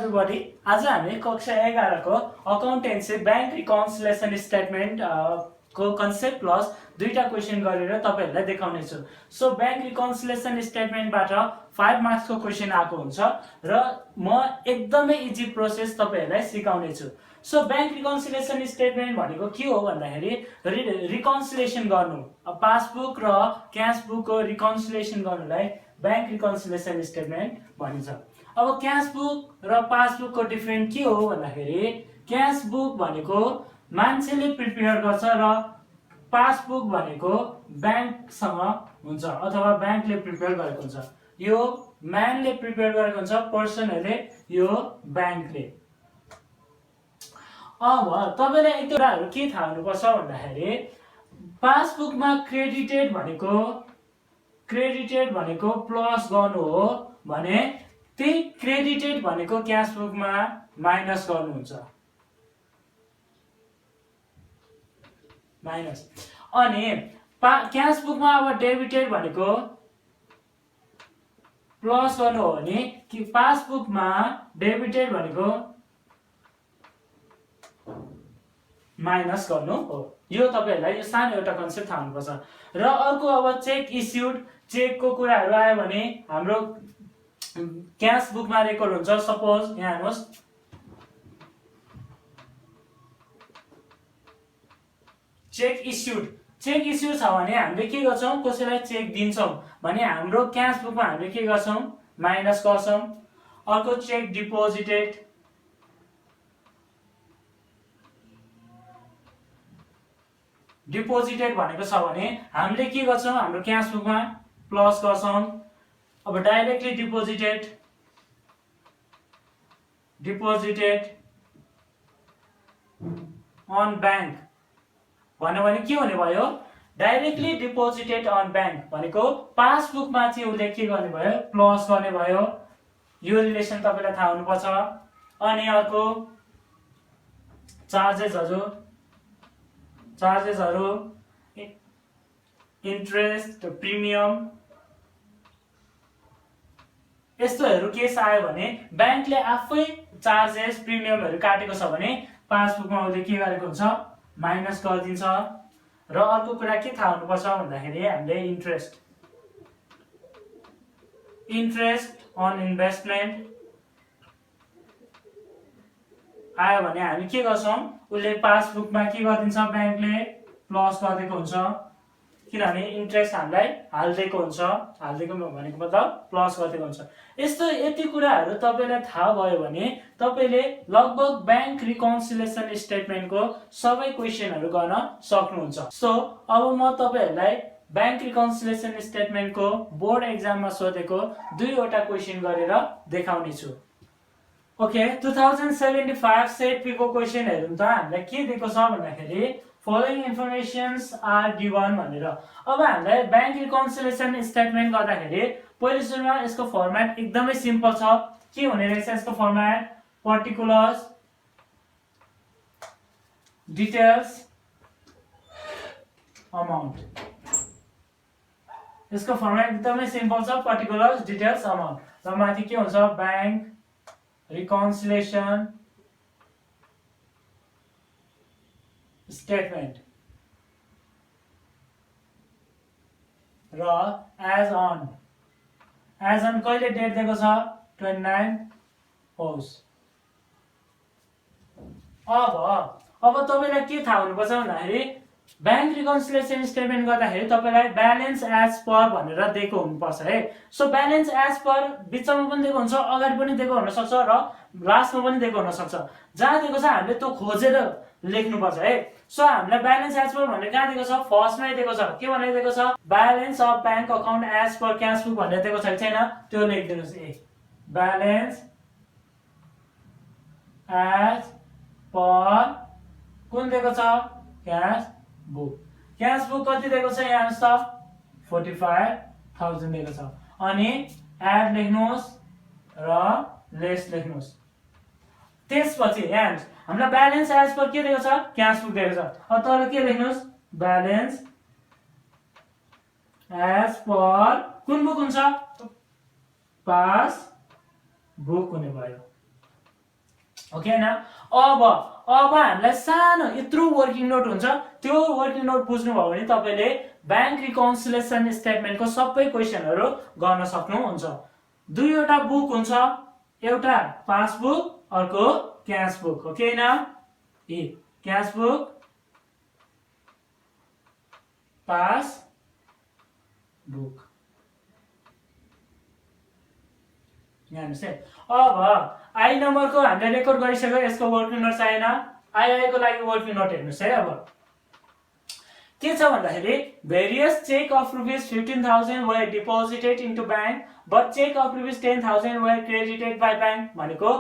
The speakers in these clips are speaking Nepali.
everybody. आज हामी कक्षा 11 को अकाउन्टेन्सी बैंक रिकन्सिलिएसन स्टेटमेन्ट को कन्सेप्ट प्लस दुईटा क्वेशन गरेर तपाईहरुलाई देखाउने छु। सो बैंक रिकन्सिलिएसन स्टेटमेन्टबाट 5 मार्क्स को क्वेशन आएको हुन्छ र म एकदमै इजी प्रोसेस तपाईहरुलाई सिकाउने छु। सो बैंक रिकन्सिलिएसन स्टेटमेन्ट भनेको के हो भन्दाखेरि रिकन्सिलिएसन गर्नु, पासबुक र क्याश बुक को रिकन्सिलिएसन गर्नुलाई बैंक रिकन्सिलिएसन स्टेटमेन्ट भनिन्छ। अब क्याश बुक र पासबुक को डिफरेन्स के हो भन्दाखेरि क्याश बुक भनेको मान्छेले प्रिपेयर गर्छ र पासबुक भनेको बैंकसँग हुन्छ अथवा बैंकले प्रिपेयर गरेको हुन्छ। यो म्यानले प्रिपेयर गरेको हुन्छ, पर्सनले, यो बैंकले। अब तपाईलाई एक कुराहरु के थाहा हुनुपर्छ भन्दाखेरि पासबुकमा क्रेडिटेड भनेको प्लस गर्नु हो भने त्यही क्रेडिटेड भनेको क्याश बुकमा माइनस गर्नुहुन्छ। माइनस अनि क्याश बुकमा अब डेबिटेड भनेको प्लस गर्नु हो भने कि पासबुकमा डेबिटेड भनेको माइनस गर्नु हो। यो तपाईहरुलाई यो सानो एउटा कन्सेप्ट थाहा हुनुपर्छ। र अर्को अब चेक इस्युड, चेक को कुराहरु आयो भने हाम्रो क्याश बुकमा रेकर्ड हुन्छ। सपोज यहाँ हेर्नुस्, चेक इस्युड छ भने हामीले के गर्छौं, कसैलाई चेक दिन्छौं भने हाम्रो क्याश बुकमा हामीले के गर्छौं, माइनस गर्छौं। अर्को चेक डिपोजिटेड भनेको छ भने हामीले के गर्छौं, हाम्रो क्याश बुकमा प्लस गर्छौं। अब डाइरेक्टली डिपोजिटेड अन बैंक भन्यो भने के हुने भयो, डाइरेक्टली डिपोजिटेड अन बैंक भनेको पासबुकमा चाहिँ उले के गर्ने भयो, प्लस गर्ने भयो। यो रिलेसन तपाईलाई थाहा हुनुपर्छ। अनि अर्को चार्जेसहरु इन्ट्रेस्ट, प्रिमियम, यस्तोहरु केस आयो भने बैंकले आफै चार्जेस, प्रिमियमहरु काटेको छ भने पासबुकमा उले के गरेको हुन्छ, माइनस गरिदिन्छ। र अर्को कुरा के थाहा हुनुपर्छ भन्दाखेरि हामीले इन्ट्रेस्ट अन इन्भेस्टमेन्ट आयो भने हामी के गर्छौं, उले पासबुकमा के गरिदिन्छ, बैंकले प्लस गरिदिएको हुन्छ। किनभने इन्ट्रेस्ट हामीलाई हाल्दिएको हुन्छ, हाल्दिएको भनेको मतलब प्लस गरिदिएको हुन्छ। यति कुराहरु तपाईलाई थाहा भयो भने तपाईले लगभग बैंक रिकन्सिलिएसन स्टेटमेन्टको सबै क्वेशनहरु गर्न सक्नुहुन्छ। सो अब म तपाईहरुलाई बैंक रिकन्सिलिएसन स्टेटमेन्टको बोर्ड एक्जाममा सोधेको दुईवटा क्वेशन गरेर देखाउने छु। ओके, 2075 सेट पी को क्वेशन हेरौँ त। हामीलाई के दिएको छ भन्दाखेरि फलोइङ इन्फर्मेशन्स आर गिवन भनेर। अब हामीलाई बैंक रिकन्सिलिएसन स्टेटमेन्ट गर्दाखेरि पहिलो सुरुमा यसको फर्मेट एकदमै सिम्पल छ। के हुने रहेछ यसको फर्मेट, पर्टिकुलर्स, डिटेल्स, अमाउन्ट। यसको फर्मेट एकदमै सिम्पल छ, पर्टिकुलर्स, डिटेल्स, अमाउन्ट। र माथि के हुन्छ, बैंक रिकन्सिलिएसन स्टेटमेन्ट र एज अन कहिले डेट दिएको छ, 29 पौष। अब तपाईलाई के थाहा हुनुपर्छ भन्दाखेरि बैंक रिकन्सिलिएसन स्टेटमेन्ट गर्दाखेरि तपाईलाई ब्यालेन्स एज पर भनेर दिएको हुनुपर्छ है। सो ब्यालेन्स एज पर बिचमा पनि दिएको हुन्छ, अगाडि पनि दिएको हुन सक्छ र लास्टमा पनि दिएको हुन सक्छ। जहाँ दिएको छ हामीले त्यो खोजेर लेख्नुपर्छ है। सो हामीलाई ब्यालेन्स एज पर भनेर कहाँ दिएको छ, फर्स्टमै दिएको छ। के भनेर दिएको छ, balance of bank account as per cash book भनेर दिएको छ कि छैन, त्यो लेखिदिनुस्। ए ब्यालेन्स एज पर कुन दिएको छ, क्याश बुक। क्याश बुक कति दिएको छ, यहाँ हेर्नुस् त 45,000 दिएको छ। अनि एड लेख्नुस् र लेस लेख्नुस्। त्यसपछि यहाँ हेर्नुस् हामीलाई ब्यालेन्स एज पर के दिएको छ, क्याश बुक दिएको छ। अब तर के लेख्नुस्, ब्यालेन्स एज पर कुन बुक हुन्छ, पास बुक हुने भयो। ओके हैन। अब हामीलाई सानो यत्रो वर्किङ नोट हुन्छ, त्यो वर्किङ नोट बुझ्नुभयो भने तपाईले बैंक रिकन्सिलिएसन स्टेटमेन्टको सबै क्वेशनहरु गर्न सक्नुहुन्छ। दुईवटा बुक हुन्छ, एउटा पासबुक अर्को क्याश बुक, ओके हैन। क्याश बुक पास बुक यहाँ है। अब आई नम्बरको हामीले रेकर्ड गरिसक्यो, यसको वर्किङ नोट चाहिएन। आई को लागि वर्किङ नोट हेर्नुस् है। अब के छ भन्दाखेरि various cheque of rupees 15,000 were deposited into bank but cheque of rupees 10,000 were credited by bank भनेको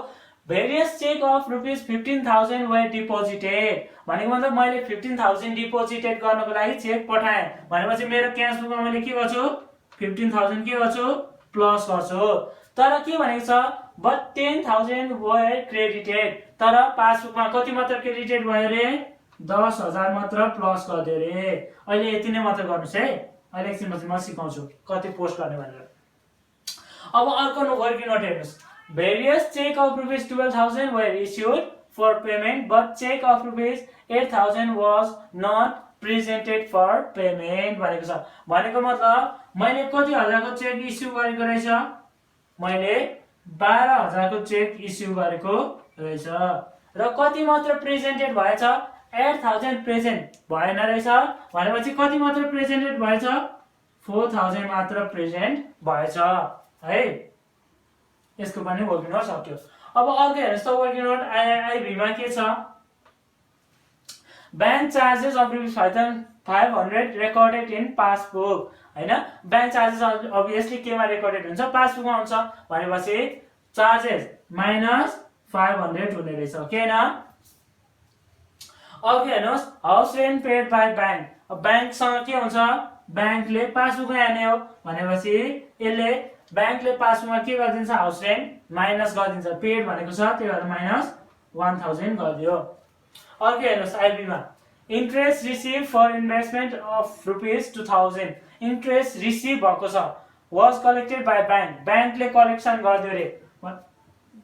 various cheque of rupees 15,000 were deposited भनेको मतलब मैले 15,000 डिपोजिटेड गर्नको लागि चेक पठाएँ भनेपछि मेरो क्याश बुकमा मैले के गर्छु 15,000 के गर्छु प्लस गर्छु। तर के भनेको छ बट 10,000 वर क्रेडिटेड, तर पासबुकमा कति मात्र क्रेडिटेड भयो रे 10,000 मात्र प्लस गर्दियो रे। अहिले यति नै मात्र गर्नुस् है, अहिले एकछिनपछि म सिकाउँछु कति पोस्ट गर्ने भनेर। अब अर्को वर्किङ नोट हेर्नुस्। Various cheque of rupees 12,000 were issued for payment but cheque of rupees 8,000 was not presented for payment भनेको छ। भनेको मतलब मैले कति हजारको चेक इस्यु गरेको रहेछ, मैले 12,000 को चेक इस्यु गरेको रहेछ र कति मात्र प्रेजेन्टेड भएछ 8,000 प्रेजेन्ट भएन रहेछ भनेपछि कति मात्र प्रेजेन्टेड भएछ 4,000 मात्र प्रेजेन्ट भएछ है। यसको पनि वर्किङ नोट सक्यो। अब अर्को हेर्नुस् त वर्किङ नोट आईबी मा के छ bank charges of rupees 500 recorded in passbook हैन। बैंक चार्जेस अभियसली केमा रेकर्डेड हुन्छ पासबुकमा हुन्छ भनेपछि चार्जेस माइनस 500 हुने रहेछ, ओके न। अब हेर्नुस् house rent paid by bank. अब बैंकसँग के हुन्छ बैंकले पासबुकमा हेर्ने हो भनेपछि यसले बैंकले पासबुकमा के गरिदिन्छ हाउस रेन्ट माइनस गरिदिन्छ, पेड भनेको छ त्यही भएर माइनस 1000 गरिदियो। अर्को हेर्नुस् आईबी मा interest receive for investment of rupees 2000 interest receive भएको छ वाज कलेक्टेड बाइ बैंक, बैंकले कलेक्सन गर्दियो रे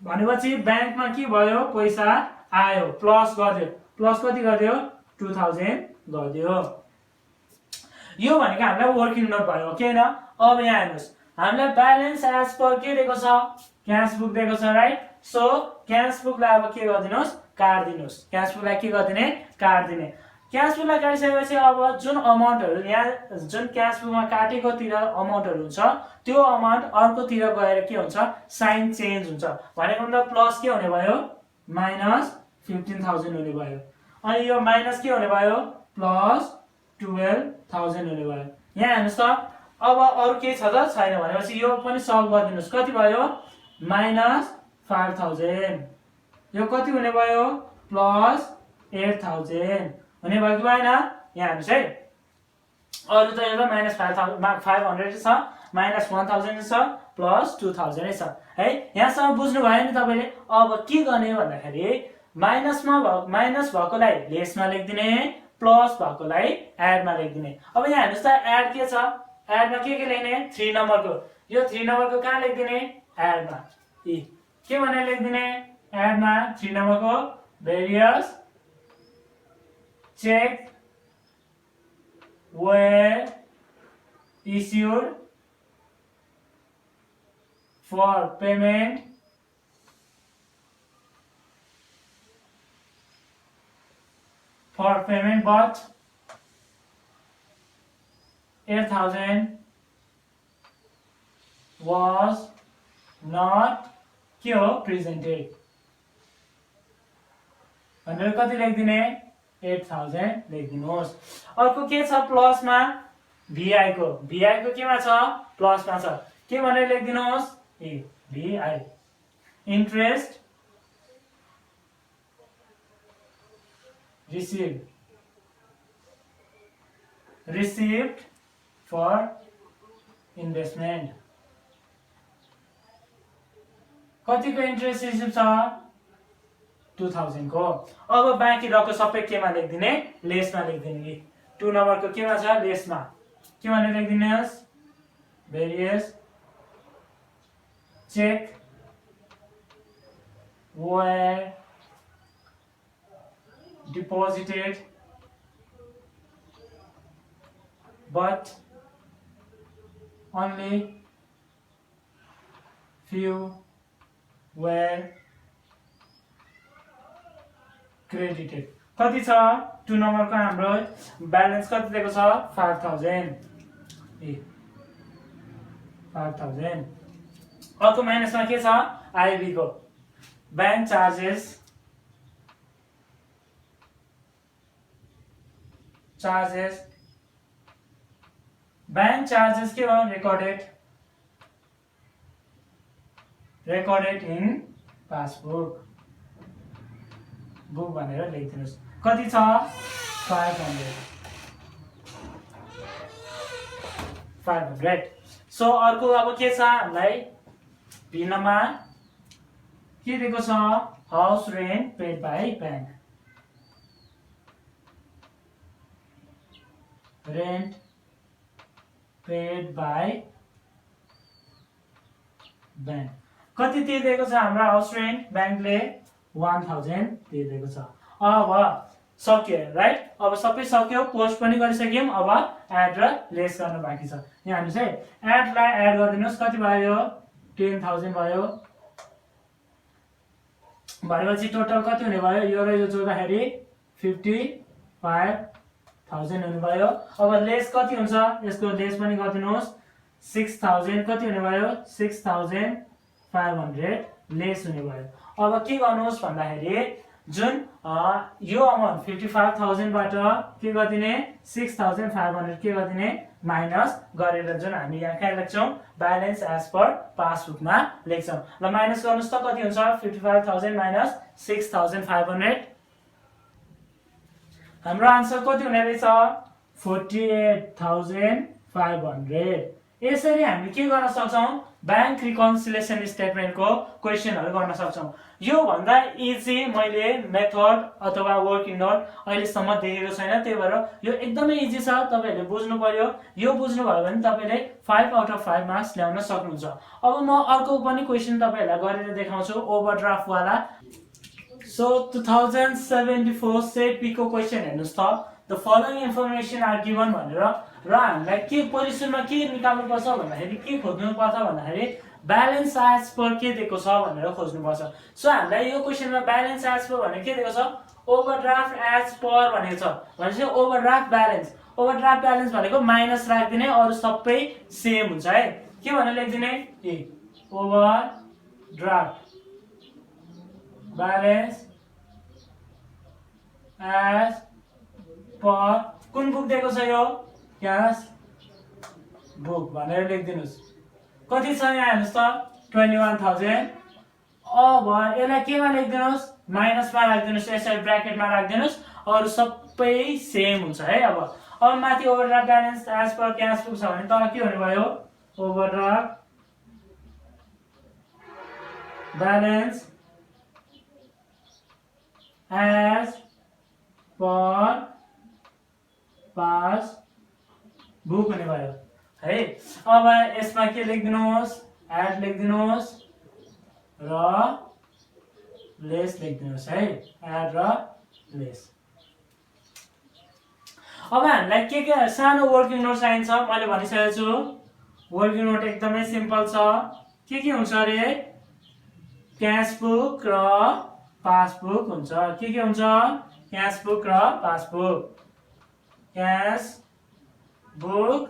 भनेपछि बैंकमा के भयो पैसा आयो प्लस गर्दियो, प्लस कति गर्दियो 2000 गर्दियो। यो भनेको हामीलाई वर्किङ नोट भयो, ओके न। अब यहाँ हेर्नुस् हामीलाई ब्यालेन्स एज पर के दिएको छ क्याश बुक दिएको छ राइट। सो क्याश बुकलाई अब के गरिदिनुस् काट्दिनुस्, क्याश बुकलाई के गरिदिने काट्दिने। क्याश बुकलाई काटिसकेपछि अब जुन अमाउन्टहरु यहाँ जुन क्याश बुकमा काटेकोतिर अमाउन्टहरु हुन्छ त्यो अमाउन्ट अर्कोतिर गएर के हुन्छ साइन चेन्ज हुन्छ भनेको मतलब प्लस के हुने भयो माइनस 15,000 हुने भयो अनि यो माइनस के हुने भयो प्लस 12,000 हुने भयो। यहाँ हेर्नुस् त अब अरु के छ त छैन भनेपछि यो पनि सल्भ गरिदिनुस् कति भयो माइनस 5,000, यो कति हुने भयो प्लस 8,000 हुने भयो कि भएन। यहाँ हेर्नुस् है अरु त यो माइनस 500 छ माइनस 1000 छ प्लस 2000 छ है। यहाँसम्म बुझ्नु भयो नि तपाईले। अब के गर्ने भन्दाखेरि माइनस भएकोलाई लेसमा लेख्दिने प्लस भएकोलाई एडमा लेख्दिने। अब यहाँ हेर्नुस् त एड के छ एडमा के लेख्ने 3 नम्बरको, यो 3 नम्बरको कहाँ लेख्दिने एडमा के भनेर लेख्दिने एडमा 3 नम्बरको various cheque were issued for payment but 8,000 was not presented भनेर कति लेख्दिने 8,000 लेखिदिनुहोस्। अर्को के छ प्लसमा VI को केमा छ प्लसमा छ के भनेर लेखिदिनुहोस् VI interest received for investment कतिको इन्ट्रेस्ट रिसिभ छ 2000 को। अब बाँकी रहेको सबै केमा लेख्दिने लेसमा लेख्दिने। 2 नम्बरको केमा छ लेसमा के भनेर लेख्दिनुहोस् various cheque were deposited but only few were credited. कति छ 2 नम्बरको हाम्रो ब्यालेन्स कति दिएको छ 5000 ए 5000 अर्को माइनसमा के छ आईबी को बैंक चार्जेस बैंक चार्जेस के हो recorded in passbook बुक भनेर लेखिदिनुस् कति छ 500 सो अर्को अब के छ हामीलाई भिन्नमा के दिएको छ house rent paid by bank rent paid by bank कति तिर्दिएको छ हाम्रो हाउस रेन्ट बैंकले 1000 तिर्दिएको छ अब सक्यो राइट अब सबै सक्यो पोस्ट पनि गरिसक्यौं अब एड र लेस गर्न बाँकी छ यहाँ हामी चाहिँ एड लाई एड गरिदिनुस् कति भयो 10000 भयो भनेपछि टोटल कति हुने भयो यो र यो जोड्दाखेरि 55000 हुने भयो अब लेस कति हुन्छ यसको लेस पनि गरिदिनुस् 6000 कति हुने भयो 6500 लेस हुने भयो अब के गर्नुहोस् भन्दाखेरि जुन यो अमाउन्ट 55000 बाट के गर्दिने 6500 के गर्दिने माइनस गरेर जुन हामी यहाँ के लेख्छौं ब्यालेन्स एज पर पासबुक मा लेख्छौं ल माइनस गर्नुस् त कति हुन्छ 55000 माइनस 6500 हाम्रो आन्सर कति हुने रहेछ 48500 यसरी हामी के गर्न सक्छौं बैंक रिकन्सिलिएसन स्टेटमेन्ट को क्वेशनहरु गर्न सक्छौं यो भन्दा इजी मैले मेथड अथवा वर्किङ नोट अहिले सम्म देखेको छैन त्यही भएर यो एकदमै इजी छ तपाईहरुले बुझ्नु पर्यो यो बुझ्नु भयो भने तपाईले 5 आउट अफ 5 मार्क्स ल्याउन सक्नुहुन्छ अब म अर्को पनि क्वेशन तपाईहरुलाई गरेर देखाउँछु ओभरड्राफ्ट वाला सो 2074 सेट बी को क्वेशन हेर्नुस् त the following information are given भनेर र हामीलाई के पोजिसनमा के निकाल्नु पर्छ भन्दाखेरि के खोज्नु पर्छ भन्दाखेरि ब्यालेन्स एज पर के दिएको छ भनेर खोज्नु पर्छ सो हामीलाई यो क्वेशनमा ब्यालेन्स एज पर भने के दिएको छ ओभरड्राफ्ट एज पर भनेको छ भनेपछि ओभरड्राफ्ट ब्यालेन्स भनेको माइनस राख्दिने अरु सबै सेम हुन्छ है के भनेर लेख्दिने ए ओभरड्राफ्ट ब्यालेन्स एज पर कुन बुक दिएको छ यो क्याश बुक भनेर लेख्दिनुस् कति छ यहाँ हेर्नुस् त 21000 अब यसलाई केमा लेख्दिनुस् माइनसमा राख्दिनुस् यसरी ब्र्याकेटमा राख्दिनुस् अरु सबै सेम हुन्छ है अब माथि overdraft balance as per cash book छ भने तल के हुने भयो overdraft balance as per pass book हुने भयो है अब यसमा के लेख्दिनुस् एड लेख्दिनुस् र लेस लेख्दिनुस् है एड र लेस अब हामीलाई के सानो वर्किङ नोट चाहिन्छ मैले भनिसकेको छु वर्किङ नोट एकदमै सिम्पल छ के हुन्छ रे क्याश बुक र पासबुक हुन्छ के हुन्छ क्याश बुक र passbook cash book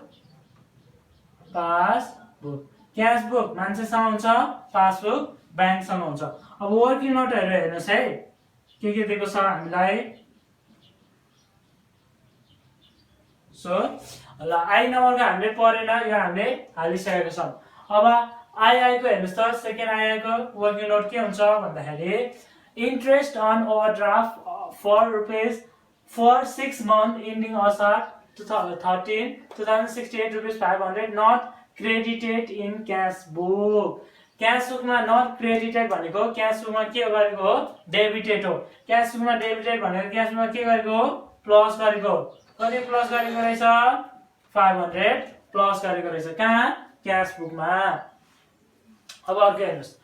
passbook cash book मान्छेसँग हुन्छ पासबुक बैंकसँग हुन्छ अब वर्किङ नोटहरु हेर्नुस् है के दिएको छ हामीलाई सो ल आई नम्बरको हामीले पढेन यो हामीले हालिसकेको छ अब आई को हेर्नुस् त सेकेन्ड आई को वर्किङ नोट के हुन्छ भन्दाखेरि interest on overdraft for rupees for 6 months ending Asar 2013 2068 rupees 500 not credited in cash book cash बुकमा नट क्रेडिटेड भनेको क्याश बुकमा के गरेको हो डेबिटेड हो क्याश बुकमा डेबिटेड भनेको क्याश बुकमा के गरेको हो प्लस गरेको कति प्लस गरेको रहेछ 500 प्लस गरेको रहेछ कहाँ क्याश बुकमा अब अर्को हेर्नुस्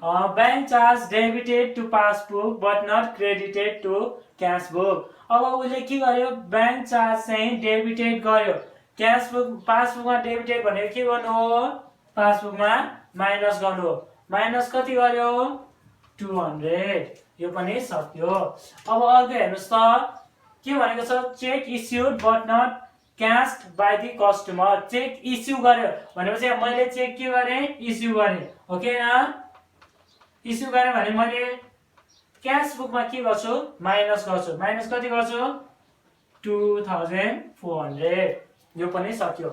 bank charge debited to passbook but not credited to cash book. अब उसले के गर्यो, बैंक चार्ज चाहिँ डेबिटेड गर्यो, क्यास बुक पासबुकमा डेबिटेड भनेको के गर्नु हो, पासबुकमा माइनस गर्नु हो। माइनस कति गर्यो 200, यो पनि सक्यो। अब अर्को हेर्नुस् त के भनेको छ, cheque issued but not cashed by the customer. Cheque issue गर्यो भनेपछि मैले चेक के गरेँ, इस्यु गरेँ, ओके न। इस्यु गरेँ भने मैले क्यास बुकमा के गर्छु, माइनस गर्छु। माइनस कति गर्छु 2400, यो पनि सक्यो।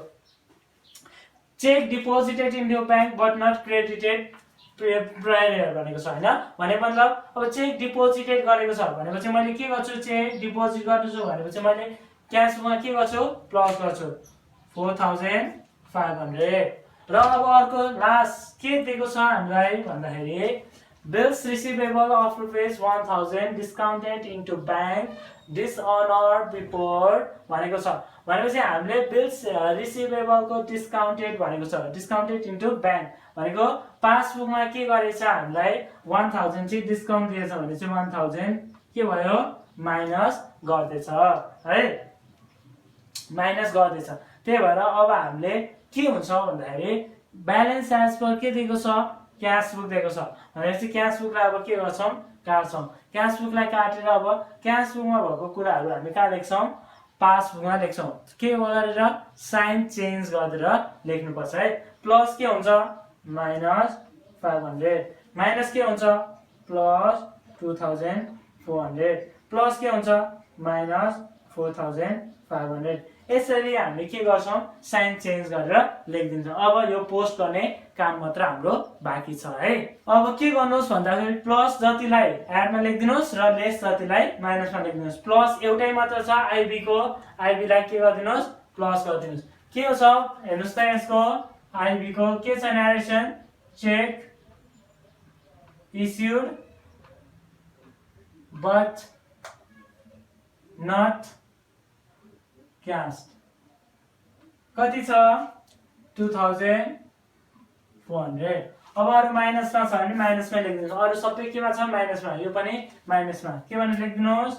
Cheque deposited in the bank but not credited prior भनेको छ हैन। भने मतलब अब चेक डिपोजिटेड गरेको छ भनेपछि मैले के गर्छु, चेक डिपोजिट गर्छु भनेपछि मैले क्यास बुकमा के गर्छु, प्लस गर्छु 4500। र अब अर्को लास्ट के दिएको छ हामीलाई भन्दाखेरि bills receivable of ₹1000 discounted into bank dishonour before भनेको छ। भनेपछि हामीले बिल्स रिसिभेबलको डिस्काउन्टेड भनेको छ, डिस्काउन्टेड इन्टु बैंक भनेको पासबुकमा के गरेछ हामीलाई 1000 चाहिँ डिस्काउन्ट दिएछ भने चाहिँ 1000 के भयो, माइनस गर्दैछ है, माइनस गर्दैछ। त्यही भएर अब हामीले के हुन्छ भन्दाखेरि ब्यालेन्स एज पर के दिएको छ, क्यास बुक दिएको छ भनेपछि क्यास बुकलाई अब के गर्छौँ, काट्छौँ। क्यास बुकलाई काटेर अब क्यास बुकमा भएको कुराहरू हामी कहाँ लेख्छौँ, पासबुकमा लेख्छौँ। के गरेर साइन चेन्ज गरेर लेख्नुपर्छ है। प्लस के हुन्छ -500, माइनस के हुन्छ प्लस 2400, प्लस के हुन्छ -4500। यसरी हामीले के गर्छौँ, साइन चेन्ज गरेर लेखिदिन्छौँ। अब यो पोस्ट गर्ने काम मात्र हाम्रो बाँकी छ है। अब के गर्नुहोस् भन्दाखेरि प्लस जतिलाई एडमा लेखिदिनुहोस् र लेस जतिलाई माइनसमा लेखिदिनुहोस्। प्लस एउटै मात्र छ आइबी को, आइबीलाई के गरिदिनुहोस्, प्लस गरिदिनुहोस्। के छ हेर्नुहोस् त यसको आइबी को के छ, narration cheque issued but not cashed कति छ 2400। अब अरू माइनसमा छ भने माइनसमा लेखिदिनुहोस्, अरू सबै केमा छ, माइनसमा, यो पनि माइनसमा। के भनेर लेखिदिनुहोस्,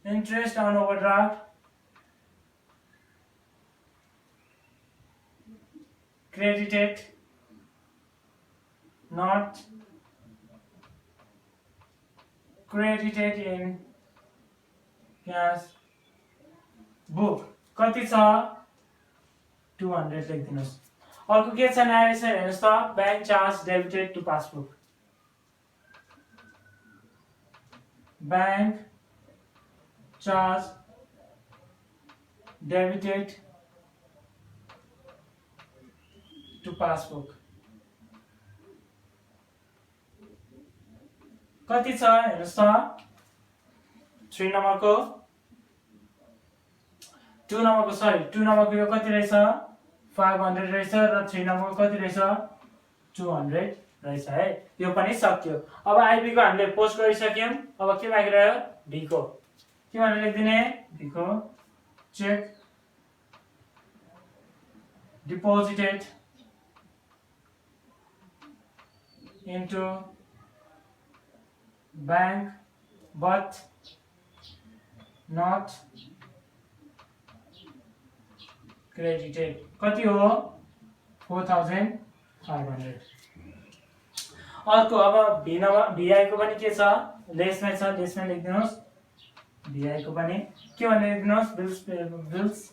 interest on overdraft credited not credited in cash book कति छ 200 लेखिदिनुहोस्। अर्को के छ नरेसन हेर्नुहोस् त, bank charge debited to passbook, bank charge debited to passbook कति छ हेर्नुहोस् त, 3 नम्बरको 2 नम्बरको सरी 2 नम्बरको यो कति रहेछ 500 रहेछ र 3 नम्बरको कति रहेछ 200 रहेछ है। यो पनि सक्यो। अब आइबी को हामीले पोस्ट गरिसक्यौं। अब के बाँकी रह्यो, डी को के भनेर लेख्दिने, डी को check deposited into bank but not credited कति हो 4500। अर्को अब भिआई को पनि के छ, लेसमै छ, लेसमै लेखिदिनुहोस्। भिआई को पनि के भनेर लेखिदिनुहोस्, bills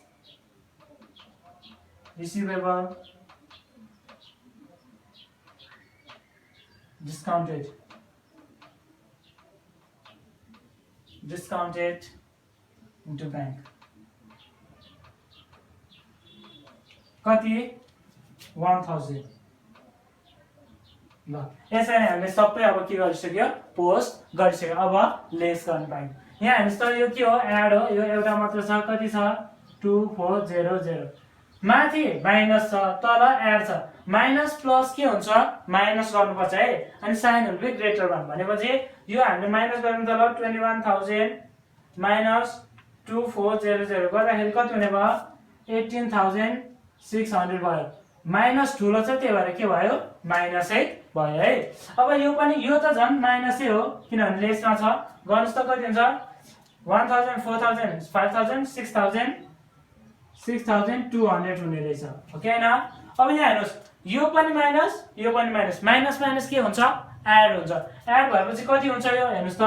receivable discounted into bank कति 1000। ल यसरी हामीले सबै अब के गरिसक्यो, पोस्ट गरिसक्यो। अब लेस गर्न पायौँ। यहाँ हेर्नुहोस् त यो के हो, एड हो, यो एउटा मात्र छ, कति छ 2400। माथि माइनस छ, तल एड छ। माइनस प्लस के हुन्छ, माइनस गर्नुपर्छ है। अनि sign will be greater than भनेपछि यो हामीले माइनस गर्नु त ल 21000 माइनस 2400 गर्दाखेरि कति हुने भयो 18,600 भयो। माइनस ठुलो छ त्यही भएर के भयो -8 भयो है। अब यो पनि यो त झन् माइनसै हो किनभने लेसमा छ। गर्नुस् त कति हुन्छ 1000 4000 5000 6000 6200 हुने रहेछ ओके हैन। अब यहाँ हेर्नुस् यो पनि माइनस यो पनि माइनस माइनस माइनस के हुन्छ एड हुन्छ। एड भएपछि कति हुन्छ यो हेर्नुस् त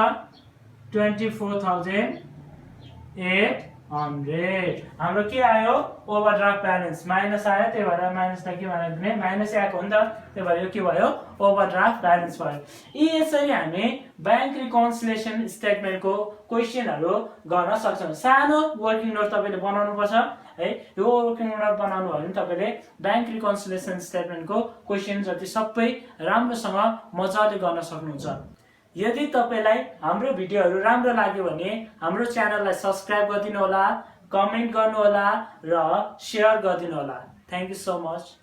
24,800 हाम्रो के आयो ओभरड्राफ्ट ब्यालेन्स माइनस आयो त्यही भएर माइनसलाई के बनाइदिने माइनसै आएको हो नि त त्यही भएर यो के भयो ओभरड्राफ्ट ब्यालेन्स भयो। यसरी हामी बैंक रिकन्सिलिएसन स्टेटमेन्टको क्वेशनहरु गर्न सक्छौं। सानो वर्किङ नोट तपाईले बनाउनु पर्छ है। यो वर्किङ नोट बनाउनु भयो भने तपाईले बैंक रिकन्सिलिएसन स्टेटमेन्टको क्वेशन जति सबै राम्रोसँग मजाले गर्न सक्नुहुन्छ। यदि तपाईलाई हाम्रो भिडियोहरु राम्रो लाग्यो भने हाम्रो च्यानललाई सब्स्क्राइब गरिदिनु होला, कमेन्ट गर्नु होला र शेयर गरिदिनु होला। Thank you so much.